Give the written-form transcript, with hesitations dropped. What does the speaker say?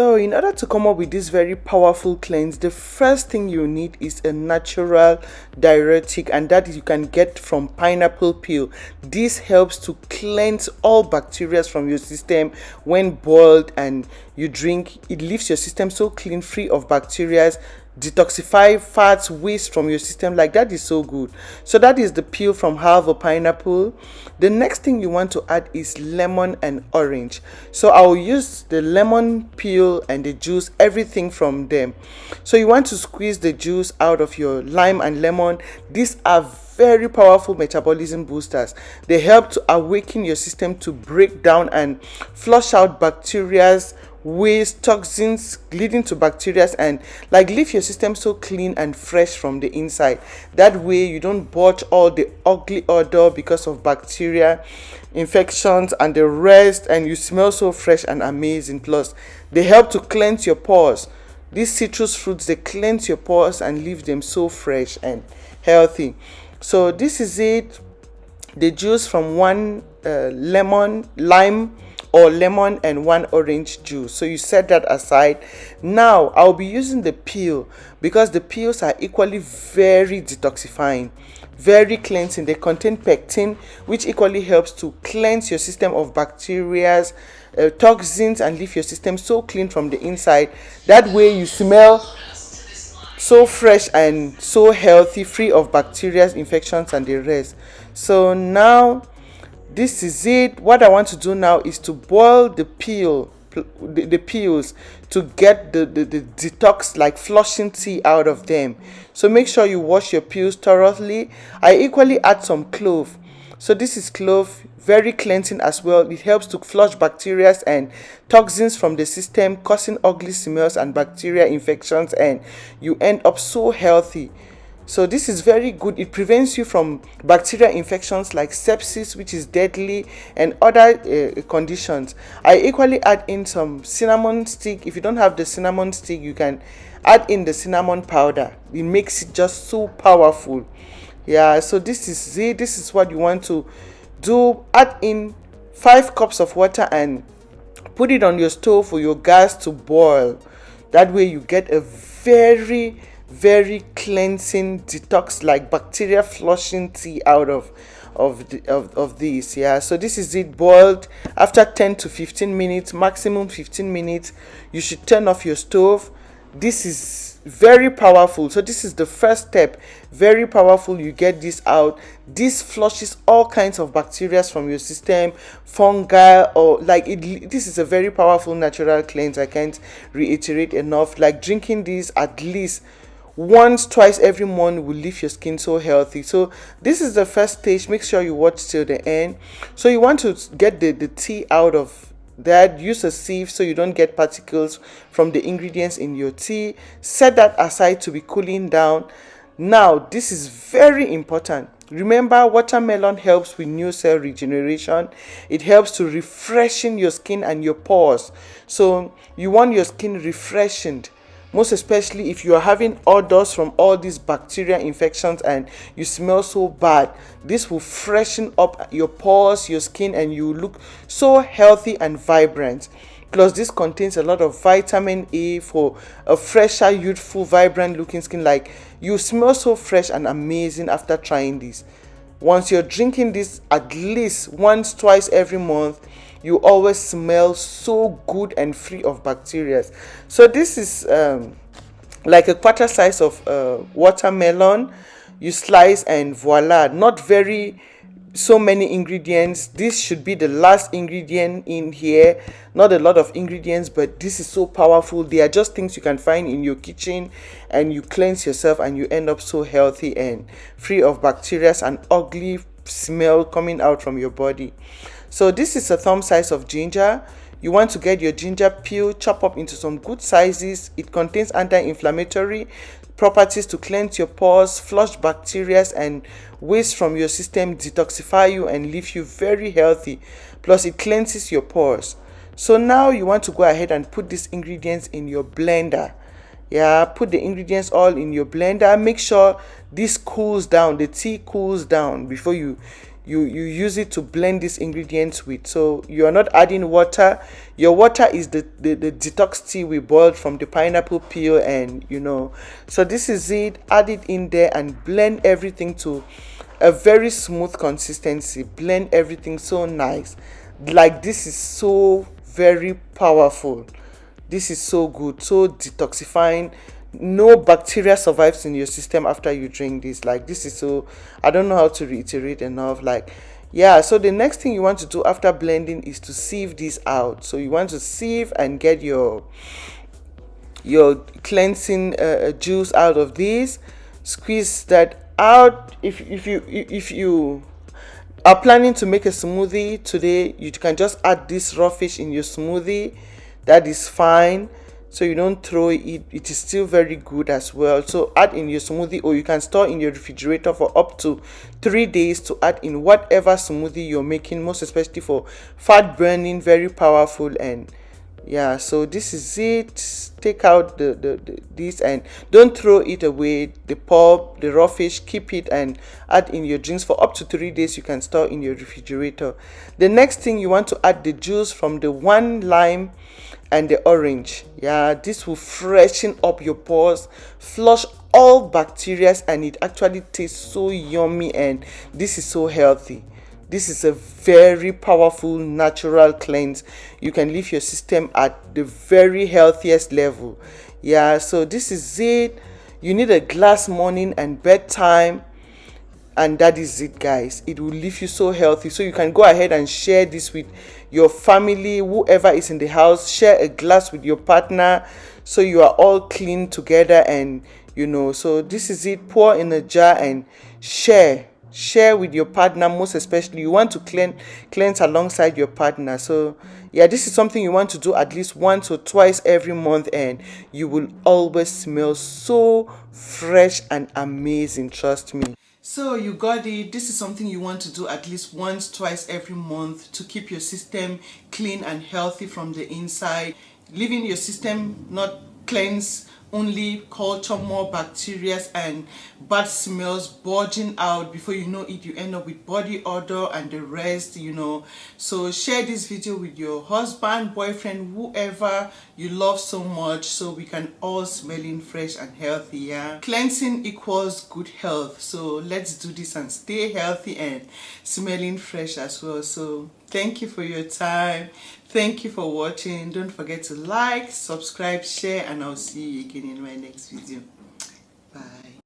So in order to come up with this very powerful cleanse, the first thing you need is a natural diuretic, and that you can get from pineapple peel. This helps to cleanse all bacteria from your system when boiled and you drink. It leaves your system so clean, free of bacteria, detoxify fats, waste from your system. Like, that is so good. So that is the peel from half a pineapple. The next thing you want to add is lemon and orange. So I'll use the lemon peel and the juice, everything from them. So you want to squeeze the juice out of your lime and lemon. These are very powerful metabolism boosters. They help to awaken your system to break down and flush out bacteria's waste, toxins, leading to bacteria, and like leave your system so clean and fresh from the inside. That way you don't botch all the ugly odor because of bacteria infections and the rest, and you smell so fresh and amazing. Plus they help to cleanse your pores. These citrus fruits, they cleanse your pores and leave them so fresh and healthy. So this is it, the juice from one lime or lemon and one orange juice. So you set that aside. Now I'll be using the peel because the peels are equally very detoxifying, very cleansing. They contain pectin, which equally helps to cleanse your system of bacteria, toxins, and leave your system so clean from the inside. That way you smell so fresh and so healthy, free of bacteria, infections, and the rest. So now this is it. What I want to do now is to boil the the peels, to get the detox, like flushing tea out of them. So make sure you wash your peels thoroughly. I equally add some clove. So this is clove, very cleansing as well. It helps to flush bacteria and toxins from the system, causing ugly smells and bacteria infections, and you end up so healthy. So this is very good. It prevents you from bacterial infections like sepsis, which is deadly, and other conditions. I equally add in some cinnamon stick. If you don't have the cinnamon stick, you can add in the cinnamon powder. It makes it just so powerful. Yeah, so this is it. This is what you want to do. Add in 5 cups of water and put it on your stove for your gas to boil. That way you get a very cleansing detox, like bacteria flushing tea out of these. Yeah, so this is it, boiled. After 10 to 15 minutes, maximum 15 minutes, you should turn off your stove. This is very powerful. So this is the first step, very powerful. You get this out. This flushes all kinds of bacteria from your system, fungi, or like it. This is a very powerful natural cleanse. I can't reiterate enough. Like drinking this at least once, twice every month will leave your skin so healthy. So this is the first stage. Make sure you watch till the end. So you want to get the tea out of that. Use a sieve so you don't get particles from the ingredients in your tea. Set that aside to be cooling down. Now this is very important. Remember, watermelon helps with new cell regeneration. It helps to refreshing your skin and your pores. So you want your skin refreshed, most especially if you are having odors from all these bacteria infections and you smell so bad. This will freshen up your pores, your skin, and you look so healthy and vibrant. Plus this contains a lot of vitamin A for a fresher, youthful, vibrant looking skin. Like, you smell so fresh and amazing after trying this. Once you're drinking this at least once, twice every month, you always smell so good and free of bacteria. So this is like a quarter size of watermelon. You slice and voila, not very so many ingredients. This should be the last ingredient in here, not a lot of ingredients, but this is so powerful. They are just things you can find in your kitchen, and you cleanse yourself and you end up so healthy and free of bacteria and ugly smell coming out from your body. So this is a thumb size of ginger. You want to get your ginger peel, chop up into some good sizes. It contains anti-inflammatory properties to cleanse your pores, flush bacteria and waste from your system, detoxify you, and leave you very healthy. Plus it cleanses your pores. So now you want to go ahead and put these ingredients in your blender. Yeah, put the ingredients all in your blender. Make sure this cools down, the tea cools down before you you use it to blend these ingredients with. So you are not adding water. Your water is the detox tea we boiled from the pineapple peel, and so this is it. Add it in there and blend everything to a very smooth consistency. Blend everything so nice. Like, this is so very powerful. This is so good, so detoxifying. No bacteria survives in your system after you drink this. Like, this is so, I don't know how to reiterate enough. Like, yeah, so the next thing you want to do after blending is to sieve this out. So you want to sieve and get your cleansing juice out of this. Squeeze that out. If you are planning to make a smoothie today, you can just add this raw fish in your smoothie. That is fine. So you don't throw it. It is still very good as well. So add in your smoothie, or you can store in your refrigerator for up to 3 days to add in whatever smoothie you're making, most especially for fat burning. Very powerful. And yeah, so this is it. Take out the this, and don't throw it away. The pulp, the raw fish, keep it and add in your drinks for up to 3 days. You can store in your refrigerator. The next thing, you want to add the juice from the one lime and the orange. Yeah, this will freshen up your pores, flush all bacteria, and it actually tastes so yummy, and this is so healthy. This is a very powerful natural cleanse. You can leave your system at the very healthiest level. Yeah, so this is it. You need a glass morning and bedtime, and that is it, guys. It will leave you so healthy. So you can go ahead and share this with your family, whoever is in the house. Share a glass with your partner, so you are all clean together. And so this is it. Pour in a jar and share with your partner. Most especially, you want to cleanse alongside your partner. So yeah, this is something you want to do at least once or twice every month, and you will always smell so fresh and amazing, trust me. So you got it. This is something you want to do at least once, twice every month to keep your system clean and healthy from the inside, leaving your system not cleansed, only culture more bacteria and bad smells bulging out. Before you know it, you end up with body odor and the rest. So share this video with your husband, boyfriend, whoever you love so much, so we can all smelling fresh and healthy. Yeah, cleansing equals good health. So let's do this and stay healthy and smelling fresh as well. So thank you for your time. Thank you for watching. Don't forget to like, subscribe, share, and I'll see you again in my next video. Bye.